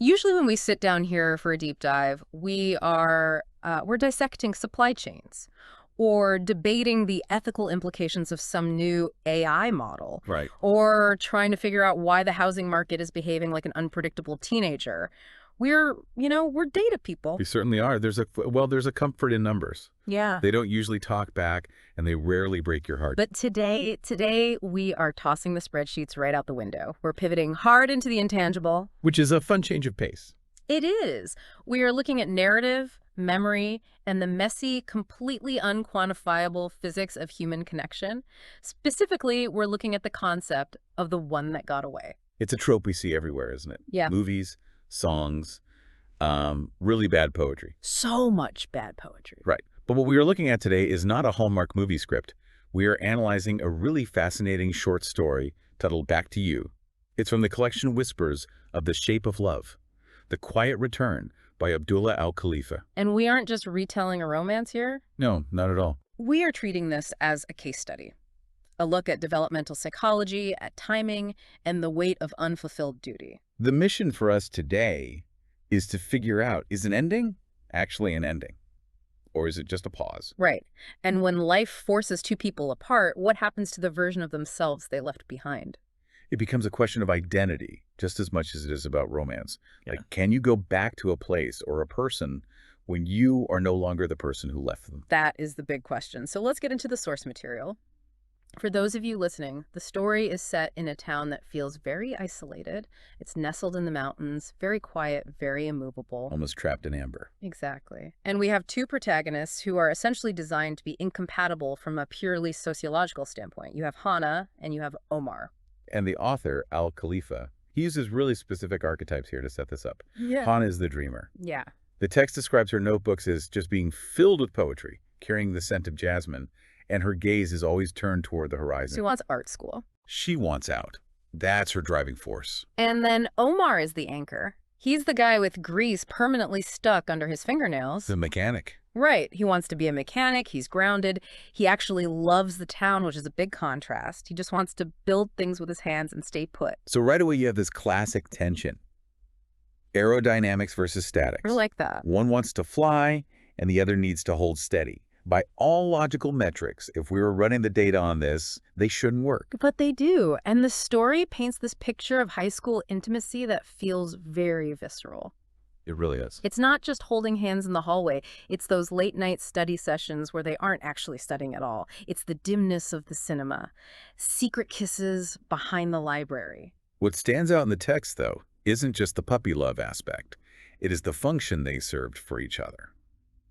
Usually when we sit down here for a deep dive, we're dissecting supply chains or debating the ethical implications of some new AI model, Right. or trying to figure out why the housing market is behaving like an unpredictable teenager. We're data people. We certainly are. There's a comfort in numbers. Yeah. They don't usually talk back, and they rarely break your heart. But today we are tossing the spreadsheets right out the window. We're pivoting hard into the intangible. Which is a fun change of pace. It is. We are looking at narrative, memory, and the messy, completely unquantifiable physics of human connection. Specifically, we're looking at the concept of the one that got away. It's a trope we see everywhere, isn't it? Yeah. Movies, songs, really bad poetry. So much bad poetry. Right. But what we are looking at today is not a Hallmark movie script. We are analyzing a really fascinating short story titled Back to You. It's from the collection Whispers of the Shape of Love, The Quiet Return by Abdullah al-Khalifa. And we aren't just retelling a romance here. No, not at all. We are treating this as a case study. A look at developmental psychology, at timing, and the weight of unfulfilled duty. The mission for us today is to figure out, is an ending actually an ending? Or is it just a pause? Right. And when life forces two people apart, what happens to the version of themselves they left behind? It becomes a question of identity just as much as it is about romance. Like, can you go back to a place or a person when you are no longer the person who left them? That is the big question. So let's get into the source material. For those of you listening, the story is set in a town that feels very isolated. It's nestled in the mountains, very quiet, very immovable. Almost trapped in amber. Exactly. And we have two protagonists who are essentially designed to be incompatible from a purely sociological standpoint. You have Hana and you have Omar. And the author, al-Khalifa, he uses really specific archetypes here to set this up. Yeah. Hana is the dreamer. Yeah. The text describes her notebooks as just being filled with poetry, carrying the scent of jasmine, and her gaze is always turned toward the horizon. She wants art school. She wants out. That's her driving force. And then Omar is the anchor. He's the guy with grease permanently stuck under his fingernails. The mechanic. Right. He wants to be a mechanic. He's grounded. He actually loves the town, which is a big contrast. He just wants to build things with his hands and stay put. So right away you have this classic tension. Aerodynamics versus statics. I like that. One wants to fly, and the other needs to hold steady. By all logical metrics, if we were running the data on this, they shouldn't work. But they do. And the story paints this picture of high school intimacy that feels very visceral. It really is. It's not just holding hands in the hallway. It's those late-night study sessions where they aren't actually studying at all. It's the dimness of the cinema. Secret kisses behind the library. What stands out in the text, though, isn't just the puppy love aspect. It is the function they served for each other.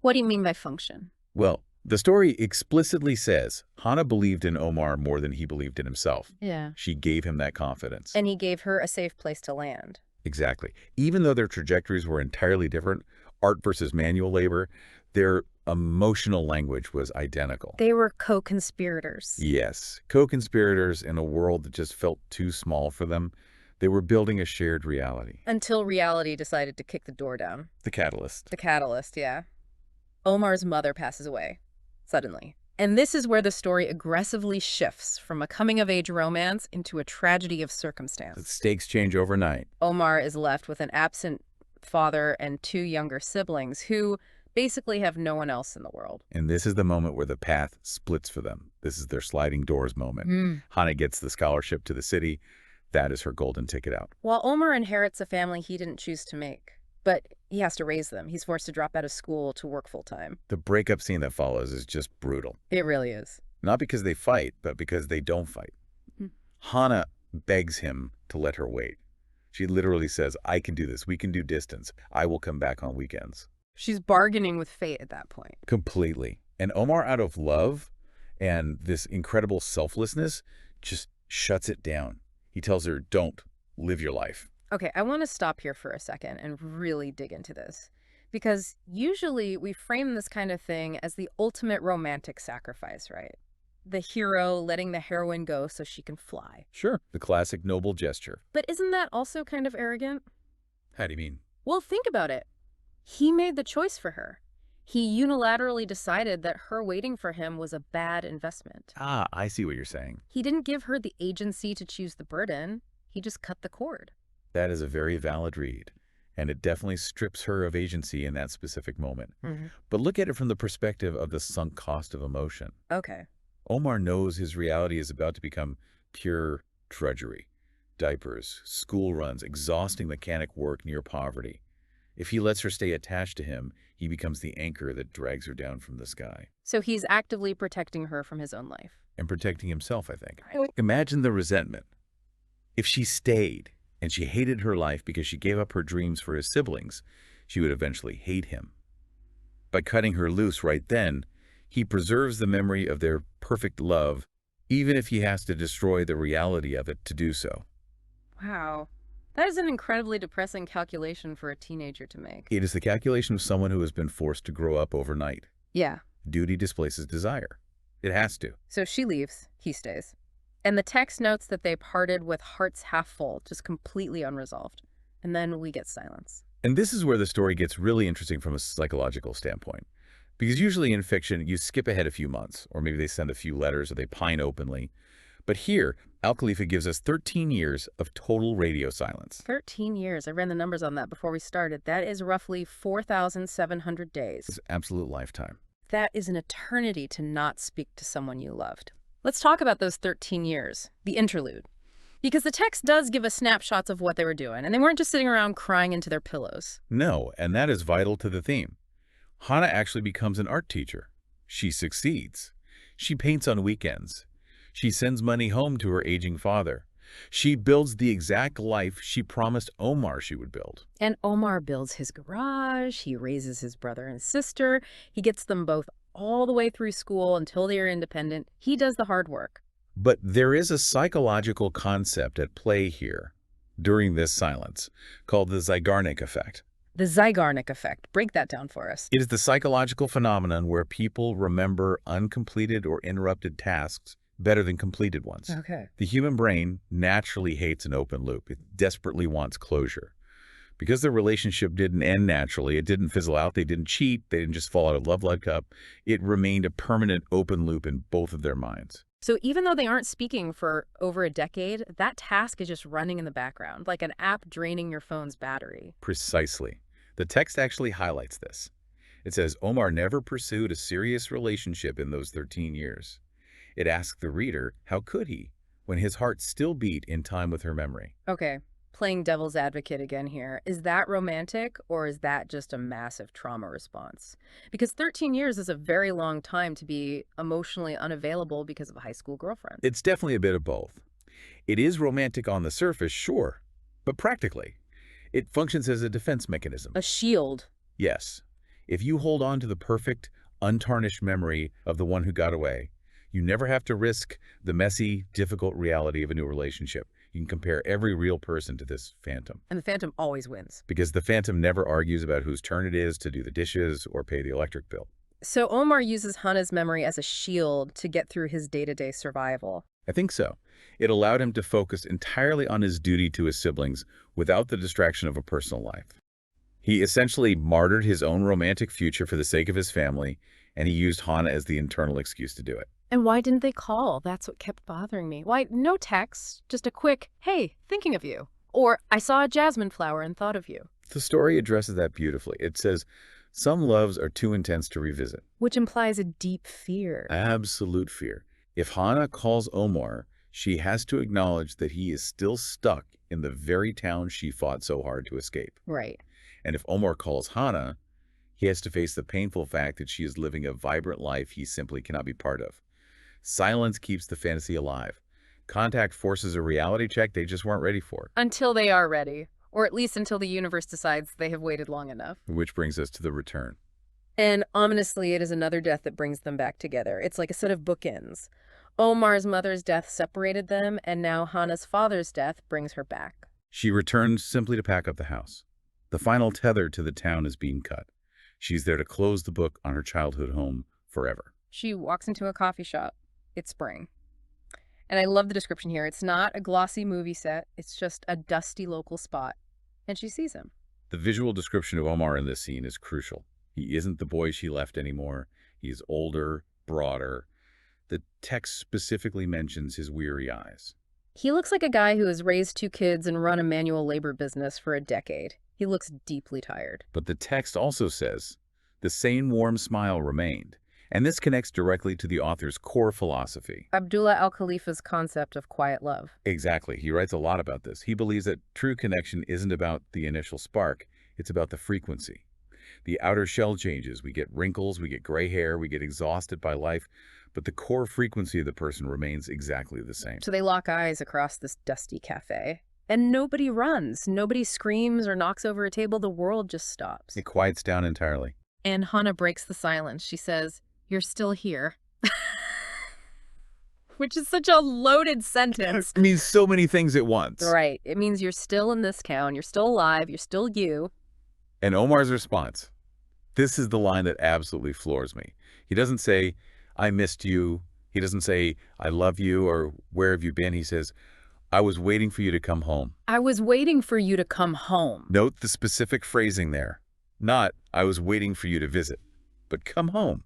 What do you mean by function? Well, the story explicitly says Hana believed in Omar more than he believed in himself. Yeah. She gave him that confidence. And he gave her a safe place to land. Exactly. Even though their trajectories were entirely different, art versus manual labor, their emotional language was identical. They were co-conspirators. Yes, co-conspirators in a world that just felt too small for them. They were building a shared reality. Until reality decided to kick the door down. The catalyst. The catalyst, yeah. Omar's mother passes away, suddenly. And this is where the story aggressively shifts from a coming-of-age romance into a tragedy of circumstance. The stakes change overnight. Omar is left with an absent father and two younger siblings who basically have no one else in the world. And this is the moment where the path splits for them. This is their sliding doors moment. Hana gets the scholarship to the city. That is her golden ticket out. While Omar inherits a family he didn't choose to make, but he has to raise them. He's forced to drop out of school to work full-time. The breakup scene that follows is just brutal. It really is. Not because they fight, but because they don't fight. Hana begs him to let her wait. She literally says, I can do this. We can do distance. I will come back on weekends. She's bargaining with fate at that point. Completely. And Omar, out of love and this incredible selflessness, just shuts it down. He tells her, don't live your life. Okay, I want to stop here for a second and really dig into this. Because usually we frame this kind of thing as the ultimate romantic sacrifice, right? The hero letting the heroine go so she can fly. Sure. The classic noble gesture. But isn't that also kind of arrogant? How do you mean? Well, think about it. He made the choice for her. He unilaterally decided that her waiting for him was a bad investment. Ah, I see what you're saying. He didn't give her the agency to choose the burden. He just cut the cord. That is a very valid read. and it definitely strips her of agency in that specific moment. Hmm. But look at it from the perspective of the sunk cost of emotion. Okay. Omar knows his reality is about to become pure drudgery. Diapers, school runs, exhausting mechanic work near poverty. If he lets her stay attached to him, he becomes the anchor that drags her down from the sky. So he's actively protecting her from his own life. And protecting himself, I think. Imagine the resentment. If she stayed and she hated her life because she gave up her dreams for his siblings, she would eventually hate him. By cutting her loose right then, he preserves the memory of their perfect love, even if he has to destroy the reality of it to do so. Wow. That is an incredibly depressing calculation for a teenager to make. It is the calculation of someone who has been forced to grow up overnight. Yeah. Duty displaces desire. It has to. So she leaves, he stays. And the text notes that they parted with hearts half full, just completely unresolved. And then we get silence. And this is where the story gets really interesting from a psychological standpoint. Because usually in fiction, you skip ahead a few months, or maybe they send a few letters or they pine openly. But here, Al-Khalifa gives us 13 years of total radio silence. 13 years. I ran the numbers on that before we started. That is roughly 4,700 days. It's an absolute lifetime. That is an eternity to not speak to someone you loved. Let's talk about those 13 years, the interlude. Because the text does give us snapshots of what they were doing, and they weren't just sitting around crying into their pillows. No, and that is vital to the theme. Hana actually becomes an art teacher. She succeeds. She paints on weekends. She sends money home to her aging father. She builds the exact life she promised Omar she would build. And Omar builds his garage, he raises his brother and sister, he gets them both all the way through school until they are independent. He does the hard work. But there is a psychological concept at play here during this silence called the Zeigarnik effect. The Zeigarnik effect. Break that down for us. It is the psychological phenomenon where people remember uncompleted or interrupted tasks better than completed ones. Okay. The human brain naturally hates an open loop. It desperately wants closure. Because the relationship didn't end naturally, it didn't fizzle out, they didn't cheat, they didn't just fall out of love like up, it remained a permanent open loop in both of their minds. So even though they aren't speaking for over a decade, that task is just running in the background, like an app draining your phone's battery. Precisely. The text actually highlights this. It says Omar never pursued a serious relationship in those 13 years. It asks the reader, how could he, when his heart still beat in time with her memory? Okay, playing devil's advocate again here. Is that romantic, or is that just a massive trauma response? Because 13 years is a very long time to be emotionally unavailable because of a high school girlfriend. It's definitely a bit of both. It is romantic on the surface, sure, but practically, it functions as a defense mechanism. A shield. Yes. If you hold on to the perfect, untarnished memory of the one who got away, you never have to risk the messy, difficult reality of a new relationship. You can compare every real person to this phantom. And the phantom always wins. Because the phantom never argues about whose turn it is to do the dishes or pay the electric bill. So Omar uses Hana's memory as a shield to get through his day-to-day survival. I think so. It allowed him to focus entirely on his duty to his siblings without the distraction of a personal life. He essentially martyred his own romantic future for the sake of his family, and he used Hana as the internal excuse to do it. And why didn't they call? That's what kept bothering me. Why, no text, just a quick, hey, thinking of you. Or, I saw a jasmine flower and thought of you. The story addresses that beautifully. It says, some loves are too intense to revisit. Which implies a deep fear. Absolute fear. If Hana calls Omar, she has to acknowledge that he is still stuck in the very town she fought so hard to escape. Right. And if Omar calls Hana, he has to face the painful fact that she is living a vibrant life he simply cannot be part of. Silence keeps the fantasy alive. Contact forces a reality check they just weren't ready for. Until they are ready. Or at least until the universe decides they have waited long enough. Which brings us to the return. And ominously, it is another death that brings them back together. It's like a set of bookends. Omar's mother's death separated them, and now Hana's father's death brings her back. She returns simply to pack up the house. The final tether to the town is being cut. She's there to close the book on her childhood home forever. She walks into a coffee shop. It's spring. And I love the description here. It's not a glossy movie set. It's just a dusty local spot. And she sees him. The visual description of Omar in this scene is crucial. He isn't the boy she left anymore. He is older, broader. The text specifically mentions his weary eyes. He looks like a guy who has raised 2 kids and run a manual labor business for a decade. He looks deeply tired. But the text also says, the same warm smile remained. And this connects directly to the author's core philosophy. Abdullah al-Khalifa's concept of quiet love. Exactly. He writes a lot about this. He believes that true connection isn't about the initial spark. It's about the frequency. The outer shell changes. We get wrinkles, we get gray hair, we get exhausted by life, but the core frequency of the person remains exactly the same. So they lock eyes across this dusty cafe. And nobody runs. Nobody screams or knocks over a table. The world just stops. It quiets down entirely. And Hannah breaks the silence. She says, "You're still here." Which is such a loaded sentence. It means so many things at once. Right. It means you're still in this town. You're still alive. You're still you. And Omar's response, this is the line that absolutely floors me. He doesn't say, I missed you. He doesn't say, I love you, or where have you been? He says, I was waiting for you to come home. I was waiting for you to come home. Note the specific phrasing there. Not, I was waiting for you to visit, but come home.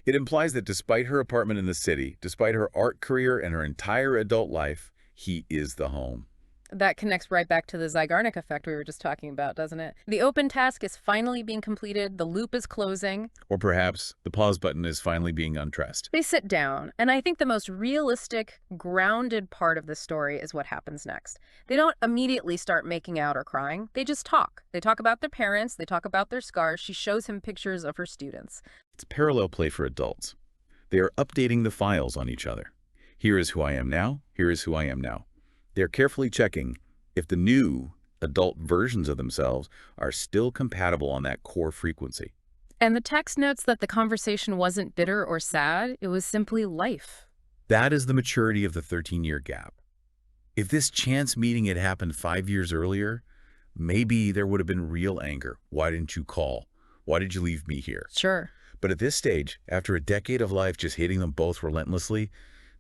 It implies that despite her apartment in the city, despite her art career and her entire adult life, he is the home. That connects right back to the Zygarnik effect we were just talking about, doesn't it? The open task is finally being completed. The loop is closing. Or perhaps the pause button is finally being unpressed. They sit down, and I think the most realistic, grounded part of the story is what happens next. They don't immediately start making out or crying. They just talk. They talk about their parents. They talk about their scars. She shows him pictures of her students. It's parallel play for adults. They are updating the files on each other. Here is who I am now. Here is who I am now. They're carefully checking if the new adult versions of themselves are still compatible on that core frequency. And the text notes that the conversation wasn't bitter or sad. It was simply life. That is the maturity of the 13-year gap. If this chance meeting had happened 5 years earlier, maybe there would have been real anger. Why didn't you call? Why did you leave me here? Sure. But at this stage, after a decade of life just hitting them both relentlessly,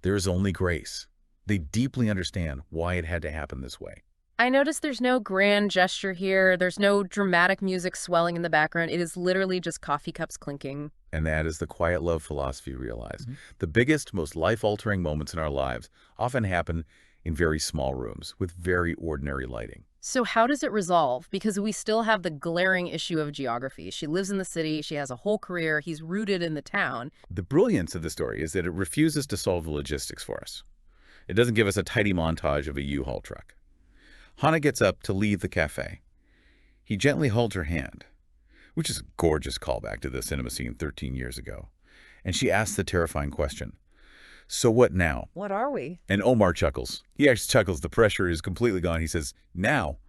there is only grace. They deeply understand why it had to happen this way. I noticed there's no grand gesture here. There's no dramatic music swelling in the background. It is literally just coffee cups clinking. And that is the quiet love philosophy realized. The biggest, most life-altering moments in our lives often happen in very small rooms with very ordinary lighting. So how does it resolve? Because we still have the glaring issue of geography. She lives in the city. She has a whole career. He's rooted in the town. The brilliance of the story is that it refuses to solve the logistics for us. It doesn't give us a tidy montage of a U-Haul truck. Hannah gets up to leave the cafe. He gently holds her hand, which is a gorgeous callback to the cinema scene 13 years ago. And she asks the terrifying question, so what now? What are we? And Omar chuckles. He actually chuckles. The pressure is completely gone. He says, now,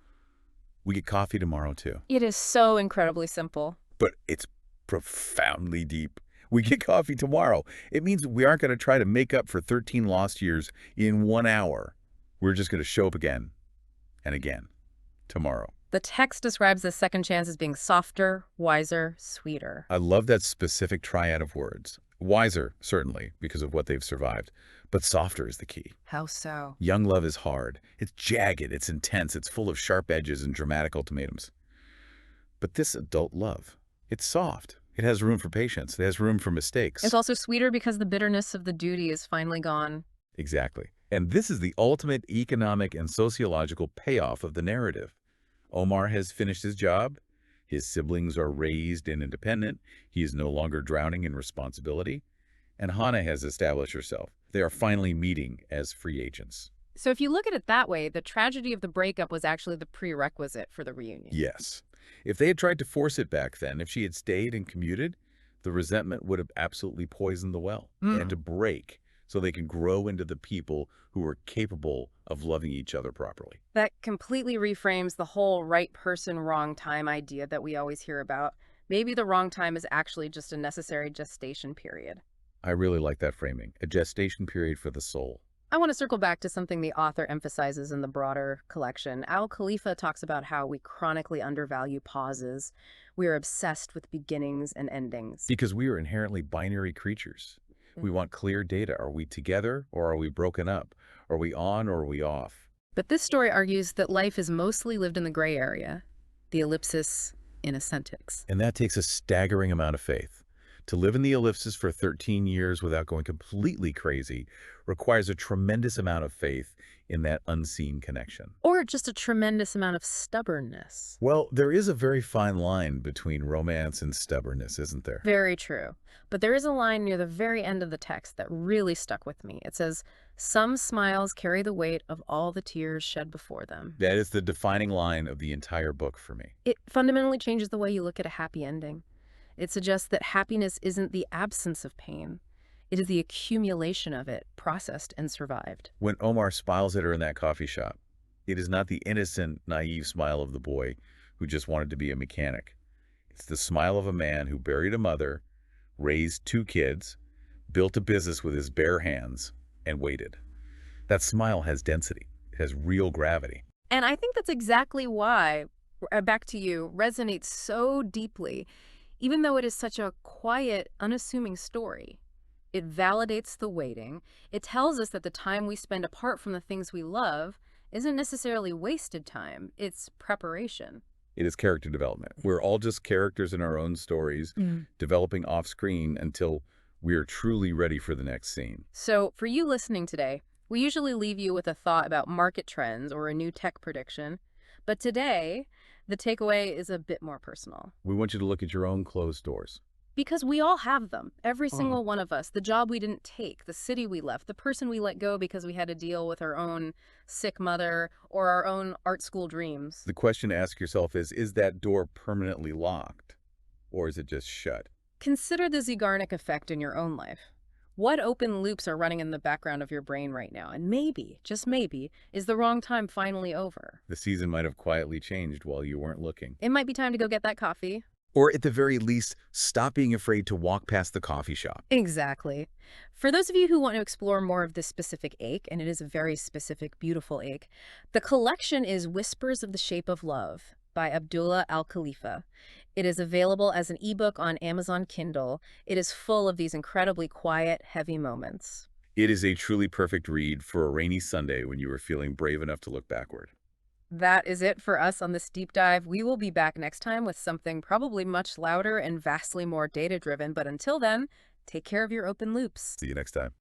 we get coffee tomorrow too. It is so incredibly simple. But it's profoundly deep. We get coffee tomorrow. It means we aren't going to try to make up for 13 lost years in 1 hour. We're just going to show up again and again tomorrow. The text describes this second chance as being softer, wiser, sweeter. I love that specific triad of words. Wiser, certainly, because of what they've survived. But softer is the key. How so? Young love is hard. It's jagged. It's intense. It's full of sharp edges and dramatic ultimatums. But this adult love, it's soft. It has room for patience. It has room for mistakes. It's also sweeter because the bitterness of the duty is finally gone. Exactly. And this is the ultimate economic and sociological payoff of the narrative. Omar has finished his job. His siblings are raised and independent. He is no longer drowning in responsibility. And Hannah has established herself. They are finally meeting as free agents. So if you look at it that way, the tragedy of the breakup was actually the prerequisite for the reunion. Yes. If they had tried to force it back then, if she had stayed and commuted, the resentment would have absolutely poisoned the well. They had to break so they can grow into the people who are capable of loving each other properly. That completely reframes the whole right person, wrong time idea that we always hear about. Maybe the wrong time is actually just a necessary gestation period. I really like that framing, a gestation period for the soul. I want to circle back to something the author emphasizes in the broader collection. Al-Khalifa talks about how we chronically undervalue pauses. We are obsessed with beginnings and endings. Because we are inherently binary creatures. We want clear data. Are we together or are we broken up? Are we on or are we off? But this story argues that life is mostly lived in the gray area, the ellipsis in ascentics. And that takes a staggering amount of faith. To live in the ellipsis for 13 years without going completely crazy requires a tremendous amount of faith in that unseen connection. Or just a tremendous amount of stubbornness. Well, there is a very fine line between romance and stubbornness, isn't there? Very true. But there is a line near the very end of the text that really stuck with me. It says, "Some smiles carry the weight of all the tears shed before them." That is the defining line of the entire book for me. It fundamentally changes the way you look at a happy ending. It suggests that happiness isn't the absence of pain. It is the accumulation of it, processed and survived. When Omar smiles at her in that coffee shop, it is not the innocent, naive smile of the boy who just wanted to be a mechanic. It's the smile of a man who buried a mother, raised 2 kids, built a business with his bare hands, and waited. That smile has density. It has real gravity. And I think that's exactly why, back to you, resonates so deeply, even though it is such a quiet, unassuming story. It validates the waiting. It tells us that the time we spend apart from the things we love isn't necessarily wasted time. It's preparation. It is character development. We're all just characters in our own stories, developing off-screen until we're truly ready for the next scene. So for you listening today, we usually leave you with a thought about market trends or a new tech prediction. But today, the takeaway is a bit more personal. We want you to look at your own closed doors. Because we all have them, every single one of us. The job we didn't take, the city we left, the person we let go because we had to deal with our own sick mother or our own art school dreams. The question to ask yourself is that door permanently locked, or is it just shut? Consider the Zeigarnik effect in your own life. What open loops are running in the background of your brain right now? And maybe, just maybe, is the wrong time finally over? The season might have quietly changed while you weren't looking. It might be time to go get that coffee. Or at the very least, stop being afraid to walk past the coffee shop. Exactly. For those of you who want to explore more of this specific ache, and it is a very specific, beautiful ache, the collection is Whispers of the Shape of Love by Abdullah Al-Khalifa. It is available as an ebook on Amazon Kindle. It is full of these incredibly quiet, heavy moments. It is a truly perfect read for a rainy Sunday when you are feeling brave enough to look backward. That is it for us on this deep dive. We will be back next time with something probably much louder and vastly more data-driven. But until then, take care of your open loops. See you next time.